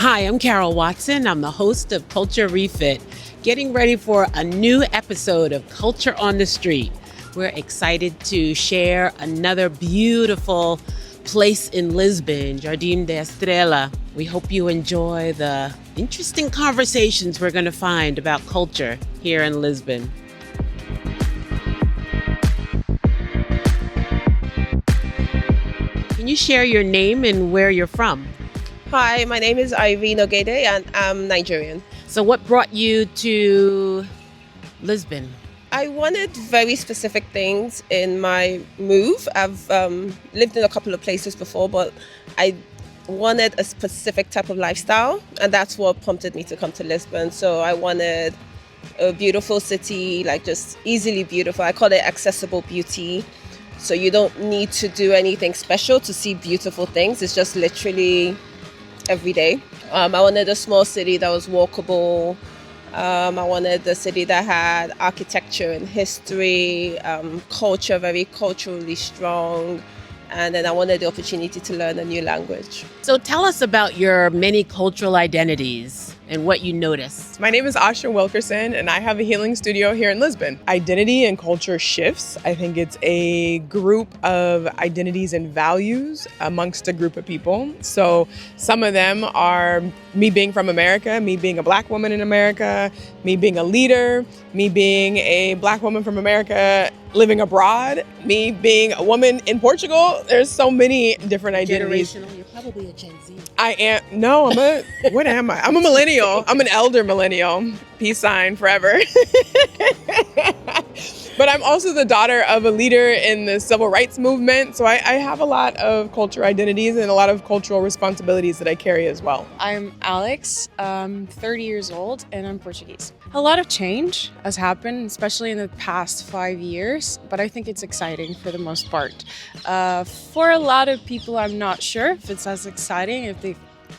Hi, I'm Carol Watson. I'm the host of Culture Refit, getting ready for a new episode of Culture on the Street. We're excited to share another beautiful place in Lisbon, Jardim da Estrela. We hope you enjoy the interesting conversations we're going to find about culture here in Lisbon. Can you share your name and where you're from? Hi, my name is Ivy Nogede and I'm Nigerian. So what brought you to Lisbon? I wanted very specific things in my move. I've lived in a couple of places before, but I wanted a specific type of lifestyle, and that's what prompted me to come to Lisbon. So I wanted a beautiful city, like just easily beautiful. I call it accessible beauty. So you don't need to do anything special to see beautiful things. It's just literally every day. I wanted a small city that was walkable. I wanted a city that had architecture and history, culture, very culturally strong. And then I wanted the opportunity to learn a new language. So tell us about your many cultural identities and what you notice. My name is Asha Wilkerson, and I have a healing studio here in Lisbon. Identity and culture shifts. I think it's a group of identities and values amongst a group of people. So some of them are me being from America, me being a Black woman in America, me being a leader, me being a Black woman from America living abroad, me being a woman in Portugal. There's so many different identities. Generational, you're probably a Gen Z. What am I? I'm a millennial. I'm an elder millennial. Peace sign forever. But I'm also the daughter of a leader in the civil rights movement. So I have a lot of cultural identities and a lot of cultural responsibilities that I carry as well. I'm Alex, 30 years old, and I'm Portuguese. A lot of change has happened, especially in the past 5 years, but I think it's exciting for the most part. For a lot of people, I'm not sure if it's as exciting,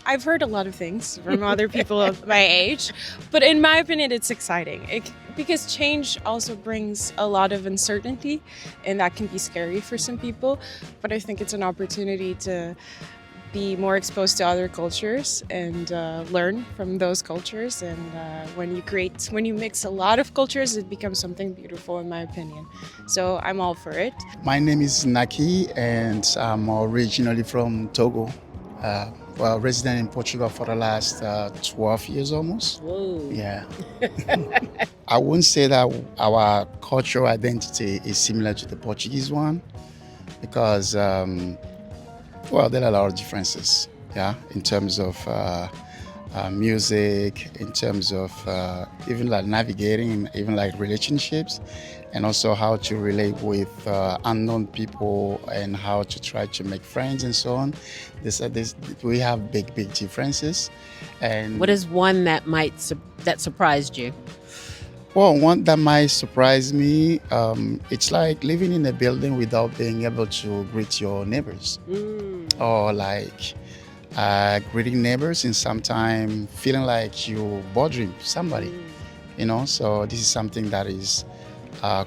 I've heard a lot of things from other people of my age, but in my opinion, it's exciting. Because change also brings a lot of uncertainty, and that can be scary for some people. But I think it's an opportunity to be more exposed to other cultures and learn from those cultures. And when you mix a lot of cultures, it becomes something beautiful, in my opinion. So I'm all for it. My name is Naki, and I'm originally from Togo. Resident in Portugal for the last 12 years almost. Whoa. Yeah. I wouldn't say that our cultural identity is similar to the Portuguese one because, there are a lot of differences, yeah, in terms of music, in terms of even like navigating, even like relationships, and also how to relate with unknown people and how to try to make friends and so on. We have big differences. And What is one that that surprised you? well, one that might surprise me, it's like living in a building without being able to greet your neighbors, or like greeting neighbors and sometimes feeling like you're bothering somebody, So this is something that is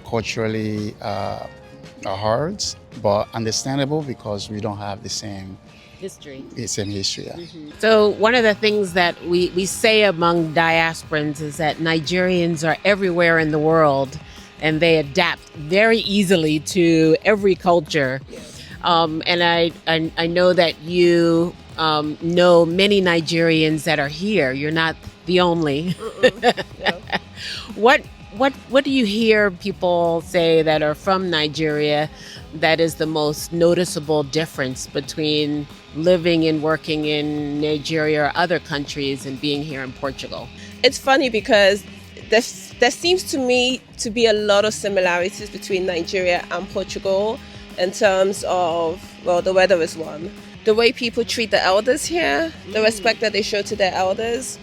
culturally hard, but understandable because we don't have the same History. history. Yeah. So one of the things that we say among diasporans is that Nigerians are everywhere in the world and they adapt very easily to every culture. And I know that you know many Nigerians that are here. You're not the only. No. What do you hear people say that are from Nigeria that is the most noticeable difference between living and working in Nigeria or other countries and being here in Portugal? It's funny because there seems to me to be a lot of similarities between Nigeria and Portugal in terms of, the weather is one. The way people treat the elders here, the respect that they show to their elders.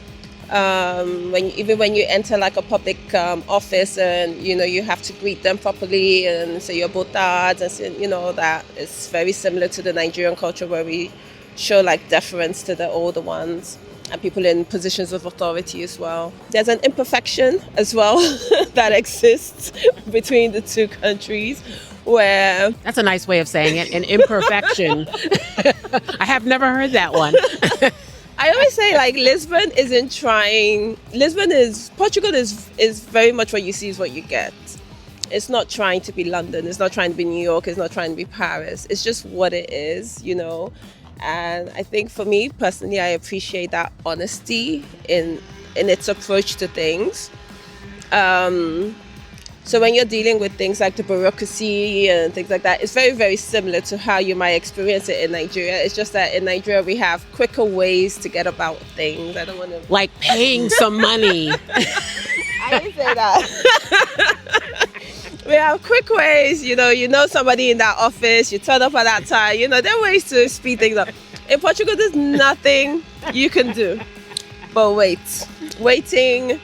When you enter like a public office and you have to greet them properly and say your botards and say, that is very similar to the Nigerian culture where we show like deference to the older ones and people in positions of authority as well. There's an imperfection as well that exists between the two countries where... That's a nice way of saying it, an imperfection. I have never heard that one. I always say like Lisbon isn't trying. Portugal is very much what you see is what you get. It's not trying to be London. It's not trying to be New York. It's not trying to be Paris. It's just what it is, you know. And I think for me personally, I appreciate that honesty in its approach to things. So when you're dealing with things like the bureaucracy and things like that, it's very, very similar to how you might experience it in Nigeria. It's just that in Nigeria, we have quicker ways to get about things. I don't want to... Like paying some money. I didn't say that. We have quick ways, you know somebody in that office, you turn up at that time, there are ways to speed things up. In Portugal, there's nothing you can do but wait. Waiting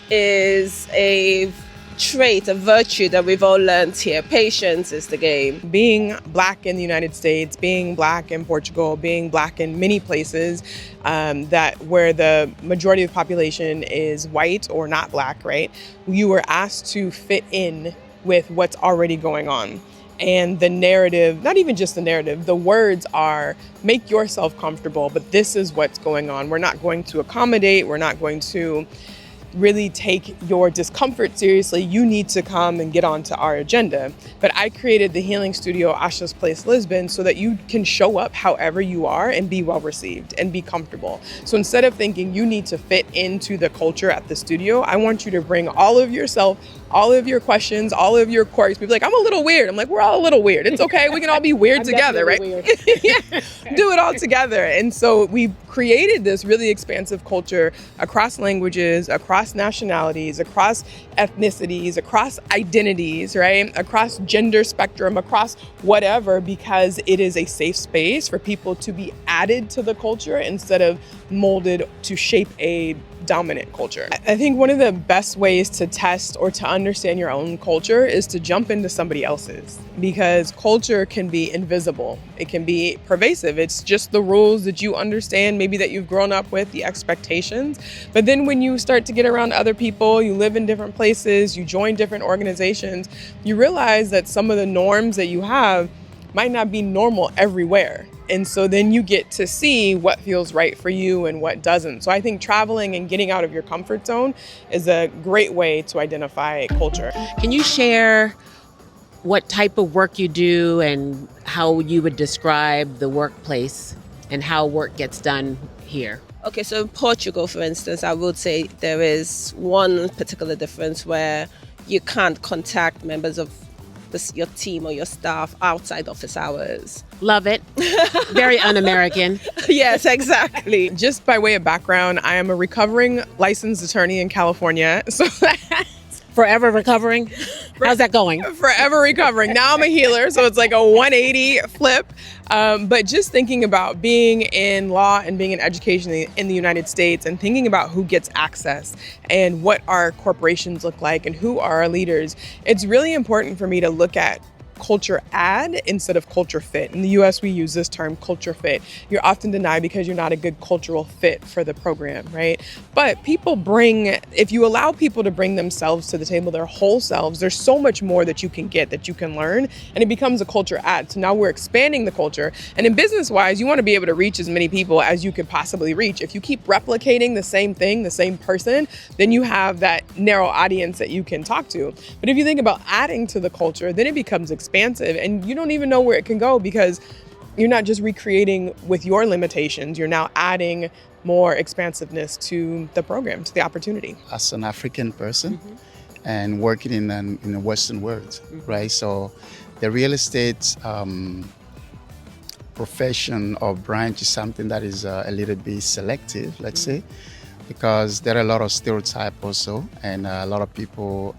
is a trait, a virtue that we've all learned here. Patience is the game. Being Black in the United States, being Black in Portugal, being Black in many places where the majority of the population is white or not Black, right? You were asked to fit in with what's already going on. And the narrative, not even just the narrative, the words are make yourself comfortable, but this is what's going on. We're not going to accommodate. We're not going to really take your discomfort seriously. You need to come and get onto our agenda. But I created the healing studio Asha's Place Lisbon so that you can show up however you are and be well received and be comfortable. So instead of thinking you need to fit into the culture at the studio, I want you to bring all of yourself, all of your questions, all of your quirks. People are like, I'm a little weird. I'm like, we're all a little weird. It's okay. We can all be weird together, right? Weird. Yeah. Do it all together. And so we created this really expansive culture across languages, across nationalities, across ethnicities, across identities, right? Across gender spectrum, across whatever, because it is a safe space for people to be added to the culture instead of molded to shape a dominant culture. I think one of the best ways to test or to understand your own culture is to jump into somebody else's, because culture can be invisible. It can be pervasive. It's just the rules that you understand, maybe that you've grown up with, the expectations. But then when you start to get around other people, you live in different places, you join different organizations, you realize that some of the norms that you have might not be normal everywhere. And so then you get to see what feels right for you and what doesn't. So I think traveling and getting out of your comfort zone is a great way to identify culture. Can you share what type of work you do and how you would describe the workplace and how work gets done here? Okay, so in Portugal, for instance, I would say there is one particular difference where you can't contact members of your team or your staff outside office hours. Love it. Very un-American. Yes, exactly. Just by way of background, I am a recovering licensed attorney in California. So Forever recovering. How's that going? Forever recovering. Now I'm a healer, so it's like a 180 flip. But just thinking about being in law and being in education in the United States and thinking about who gets access and what our corporations look like and who are our leaders, it's really important for me to look at culture add instead of culture fit. In the US, we use this term culture fit. You're often denied because you're not a good cultural fit for the program, right? But if you allow people to bring themselves to the table, their whole selves, there's so much more that you can get, that you can learn, and it becomes a culture add. So now we're expanding the culture. And in business-wise, you want to be able to reach as many people as you could possibly reach. If you keep replicating the same thing, the same person, then you have that narrow audience that you can talk to. But if you think about adding to the culture, then it becomes expansive, and you don't even know where it can go because you're not just recreating with your limitations, you're now adding more expansiveness to the program, to the opportunity. As an African person and working in the Western world, right? So the real estate profession or branch is something that is a little bit selective, let's say, because there are a lot of stereotypes also, and a lot of people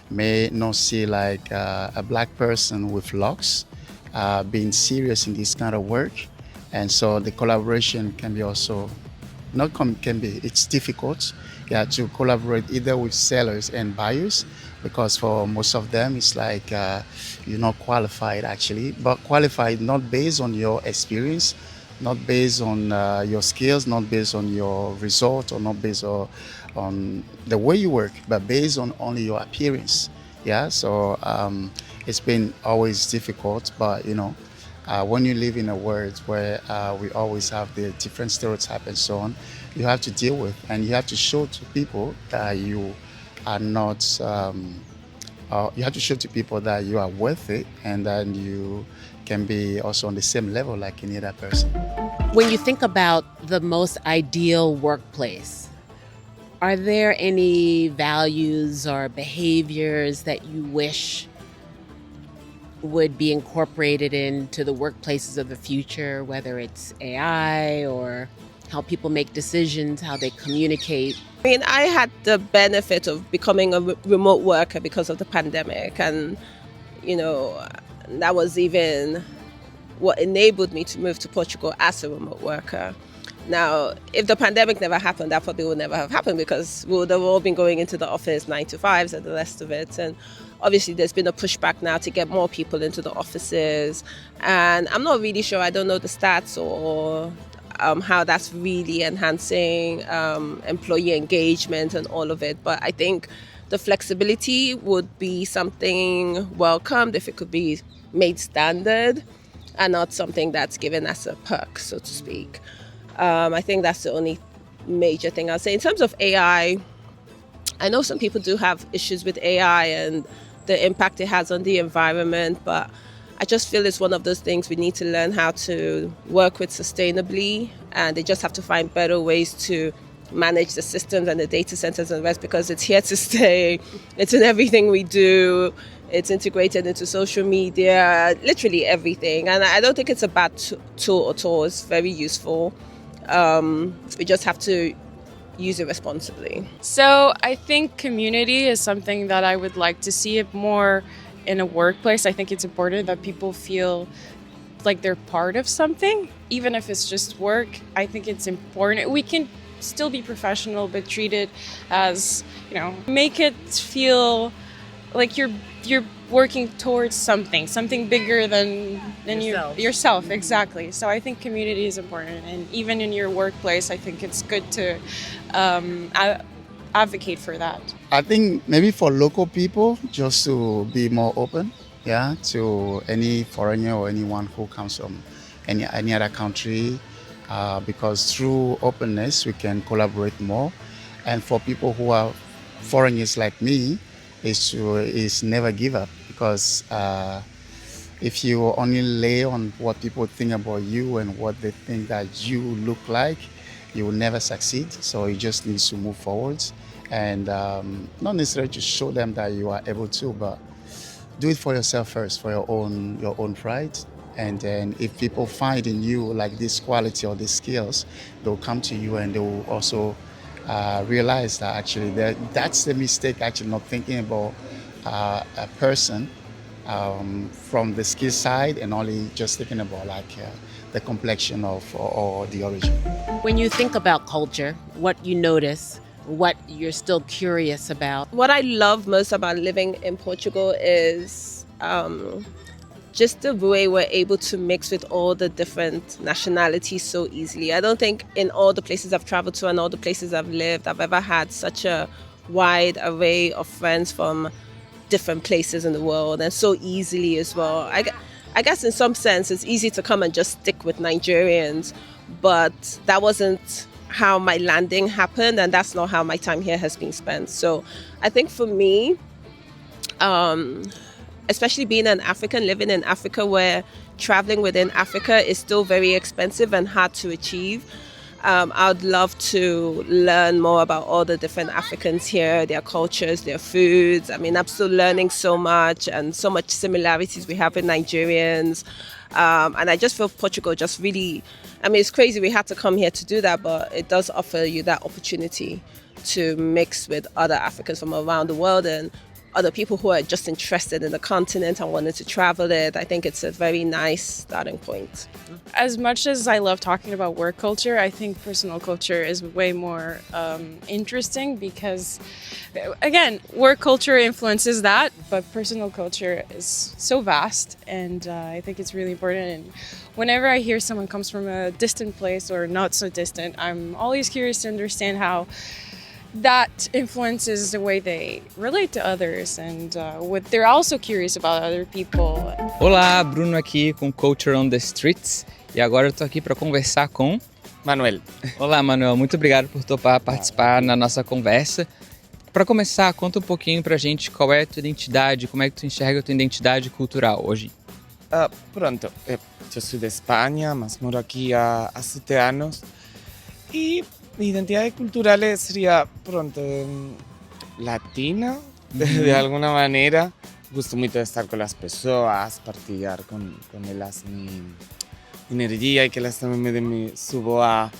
may not see like a Black person with locks being serious in this kind of work. And so the collaboration can be also, it's difficult to collaborate either with sellers and buyers, because for most of them it's like you're not qualified actually, but qualified not based on your experience, not based on your skills, not based on your result, or not based on the way you work, but based on only your appearance. Yeah, so it's been always difficult, but when you live in a world where we always have the different stereotypes and so on, you have to deal with, and you have to show to people that you are not. You have to show to people that you are worth it, and that you can be also on the same level like any other person. When you think about the most ideal workplace, are there any values or behaviors that you wish would be incorporated into the workplaces of the future, whether it's AI or how people make decisions, how they communicate? I mean, I had the benefit of becoming a remote worker because of the pandemic, and that was even what enabled me to move to Portugal as a remote worker. Now, if the pandemic never happened, that probably would never have happened, because we would have all been going into the office 9 to 5s and the rest of it. And obviously, there's been a pushback now to get more people into the offices. And I'm not really sure, I don't know the stats or how that's really enhancing employee engagement and all of it. But I think the flexibility would be something welcomed if it could be made standard and not something that's given as a perk, so to speak. I think that's the only major thing I'll say. In terms of AI, I know some people do have issues with AI and the impact it has on the environment, but I just feel it's one of those things we need to learn how to work with sustainably, and they just have to find better ways to manage the systems and the data centers and the rest, because it's here to stay. It's in everything we do. It's integrated into social media, literally everything. And I don't think it's a bad tool at all. It's very useful. We just have to use it responsibly. So I think community is something that I would like to see it more in a workplace. I think it's important that people feel like they're part of something, even if it's just work. I think it's important. We can still be professional, but treat it as, make it feel like you're working towards something bigger than yourself. Exactly. So I think community is important, and even in your workplace, I think it's good to advocate for that. I think maybe for local people, just to be more open, to any foreigner or anyone who comes from any other country, because through openness we can collaborate more. And for people who are foreigners like me, is never give up, because if you only lay on what people think about you and what they think that you look like, you will never succeed. So you just need to move forward, and not necessarily to show them that you are able to, but do it for yourself first, for your own pride. And then if people find in you like this quality or these skills, they'll come to you, and they will also realize that actually that's the mistake, actually not thinking about a person from the skill side and only just thinking about the complexion or the origin. When you think about culture, what you notice, what you're still curious about? What I love most about living in Portugal is just the way we're able to mix with all the different nationalities so easily. I don't think in all the places I've traveled to and all the places I've lived, I've ever had such a wide array of friends from different places in the world, and so easily as well. I guess in some sense it's easy to come and just stick with Nigerians, but that wasn't how my landing happened, and that's not how my time here has been spent. So I think for me, especially being an African, living in Africa, where traveling within Africa is still very expensive and hard to achieve, I'd love to learn more about all the different Africans here, their cultures, their foods. I mean, I'm still learning so much, and so much similarities we have with Nigerians. And I just feel Portugal just really, it's crazy we had to come here to do that, but it does offer you that opportunity to mix with other Africans from around the world and other people who are just interested in the continent and wanted to travel it. I think it's a very nice starting point. As much as I love talking about work culture, I think personal culture is way more interesting, because, again, work culture influences that, but personal culture is so vast, and I think it's really important. And whenever I hear someone comes from a distant place or not so distant, I'm always curious to understand how that influences the way they relate to others, and they're also curious about other people. Olá, Bruno aqui com Culture on the Streets e agora eu tô aqui para conversar com Manuel. Olá, Manuel, muito obrigado por topar participar na nossa conversa. Para começar, conta um pouquinho pra gente qual é a tua identidade, como é que tu enxerga a tua identidade cultural hoje. Pronto, yo soy de España, mas moro aquí há 7 anos. Y mi identidad cultural sería pronto latina, de alguna manera. Gusto mucho de estar con las personas, partilhar con ellas mi energía y que ellas también me den mi suba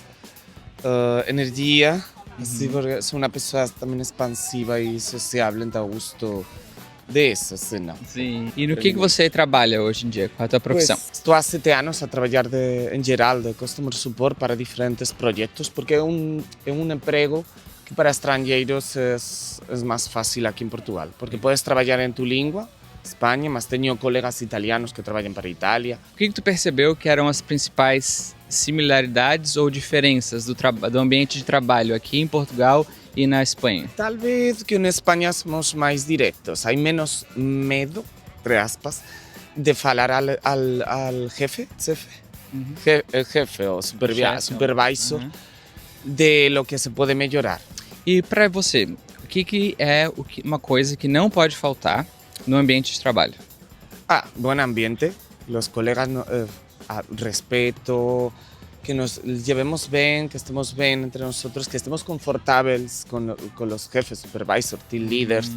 energía. Así porque soy una persona también expansiva y sociable, entonces gusto de eso, sí, ¿no? Sim. E no que você trabalha hoje em dia? Qual é a tua profissão? Pues, estou há 7 anos a trabalhar em geral de Customer Support para diferentes projetos, porque é um emprego que para estrangeiros é mais fácil aqui em Portugal, porque podes trabalhar em tua língua, Espanha, mas tenho colegas italianos que trabalham para a Itália. O que tu percebeu que eram as principais similaridades ou diferenças do ambiente de trabalho aqui em Portugal e na Espanha? Talvez que em Espanha somos mais diretos, há menos medo, entre aspas, de falar al jefe, jefe ou supervisor, de lo que se pode melhorar. E para você, o que é uma coisa que não pode faltar no ambiente de trabalho? Buen ambiente, los colegas, respeto, que nos llevemos bien, que estemos bien entre nosotros, que estemos confortables con los jefes, supervisors, team leaders,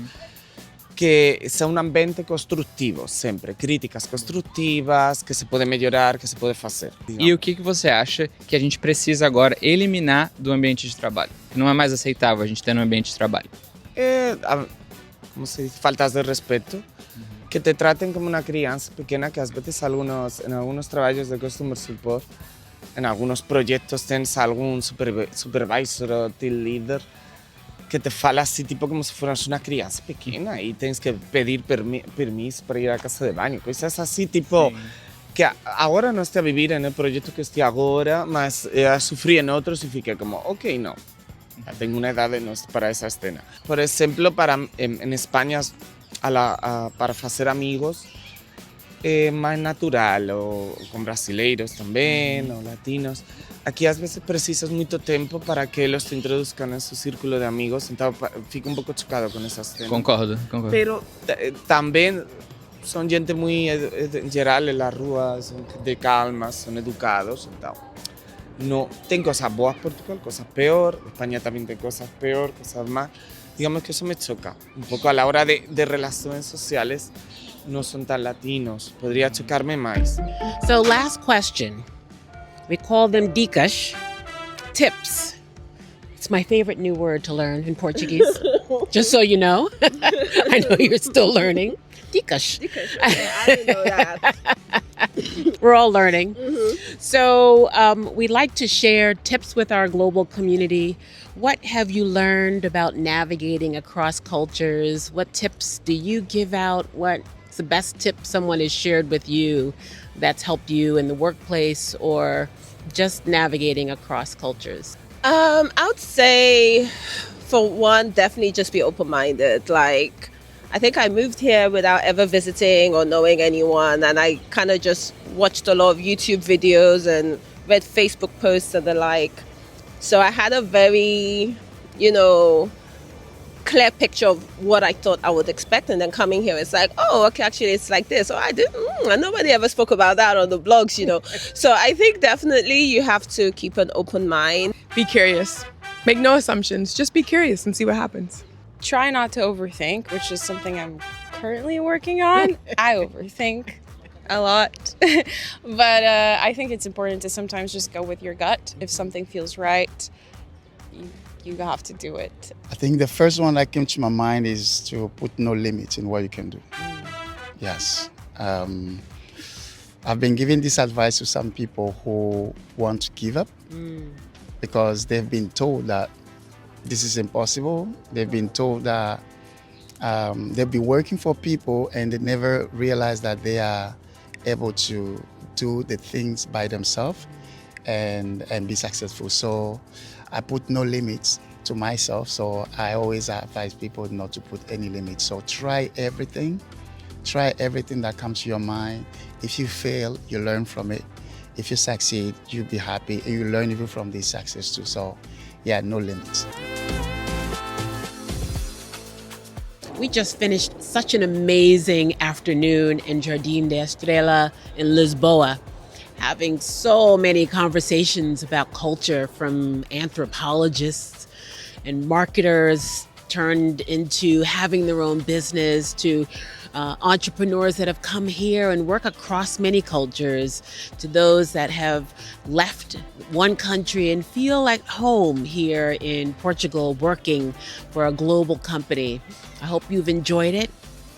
que sea un ambiente constructivo sempre, críticas construtivas, que se pode melhorar, que se pode fazer. E o que você acha que a gente precisa agora eliminar do ambiente de trabalho? Que não é mais aceitável a gente ter no ambiente de trabalho? Como se dice, faltas de respeto, que te traten como una crianza pequeña, que a veces en algunos trabajos de Customer Support, en algunos proyectos tienes algún supervisor o team leader que te fala así tipo como si fueras una crianza pequeña y tienes que pedir permiso para ir a casa de baño, cosas así tipo... Que agora não estou a vivir no projeto que estou agora, mas sofri em outros e fiquei como, ok, não. Já tenho uma idade para essa cena. Por exemplo, em Espanha, para fazer amigos, é mais natural, ou com brasileiros também, ou latinos. Aqui, às vezes, precisas muito tempo para que eles te introduzcam em seu círculo de amigos, então fico um pouco chocado com essa cena. Concordo. Pero também são gente muito, em geral, na rua, são de calma, são educados, então... No, tem cosas boas Portugal, cosas peor, España también tem cosas peor, cosas más. Digamos que eso me choca. Un poco a la hora de relaciones sociales no son tan latinos. Podría chocarme más. So, last question. We call them dicas, tips. It's my favorite new word to learn in Portuguese. Just so you know. I know you're still learning. Dicas. I didn't know that. We're all learning. So we like to share tips with our global community. What have you learned about navigating across cultures? What tips do you give out? What's the best tip someone has shared with you that's helped you in the workplace or just navigating across cultures? I would say, for one, definitely just be open-minded. Like, I think I moved here without ever visiting or knowing anyone, and I kind of just watched a lot of YouTube videos and read Facebook posts and the like. So I had a very, clear picture of what I thought I would expect, and then coming here, it's like, oh, okay, actually, it's like this. Oh, I didn't. Nobody ever spoke about that on the blogs, So I think definitely you have to keep an open mind. Be curious. Make no assumptions. Just be curious and see what happens. Try not to overthink, which is something I'm currently working on. I overthink a lot. But I think it's important to sometimes just go with your gut. If something feels right, you have to do it. I think the first one that came to my mind is to put no limits in what you can do. Yes. I've been giving this advice to some people who want to give up because they've been told that this is impossible. They've been told that they've been working for people and they never realize that they are able to do the things by themselves and be successful. So I put no limits to myself. So I always advise people not to put any limits. So try everything that comes to your mind. If you fail, you learn from it. If you succeed, you'll be happy, and you learn even from this success too. So yeah, no limits. We just finished such an amazing afternoon in Jardim da Estrela in Lisboa, having so many conversations about culture from anthropologists and marketers turned into having their own business to entrepreneurs that have come here and work across many cultures, to those that have left one country and feel like home here in Portugal working for a global company. I hope you've enjoyed it,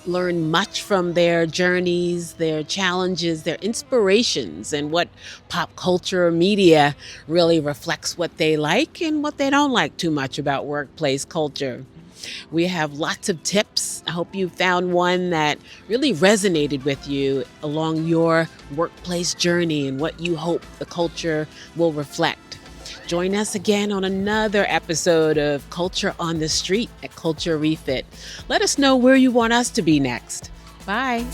learned much from their journeys, their challenges, their inspirations, and what pop culture or media really reflects what they like and what they don't like too much about workplace culture. We have lots of tips. I hope you found one that really resonated with you along your workplace journey and what you hope the culture will reflect. Join us again on another episode of Culture on the Street at Culture Refit. Let us know where you want us to be next. Bye.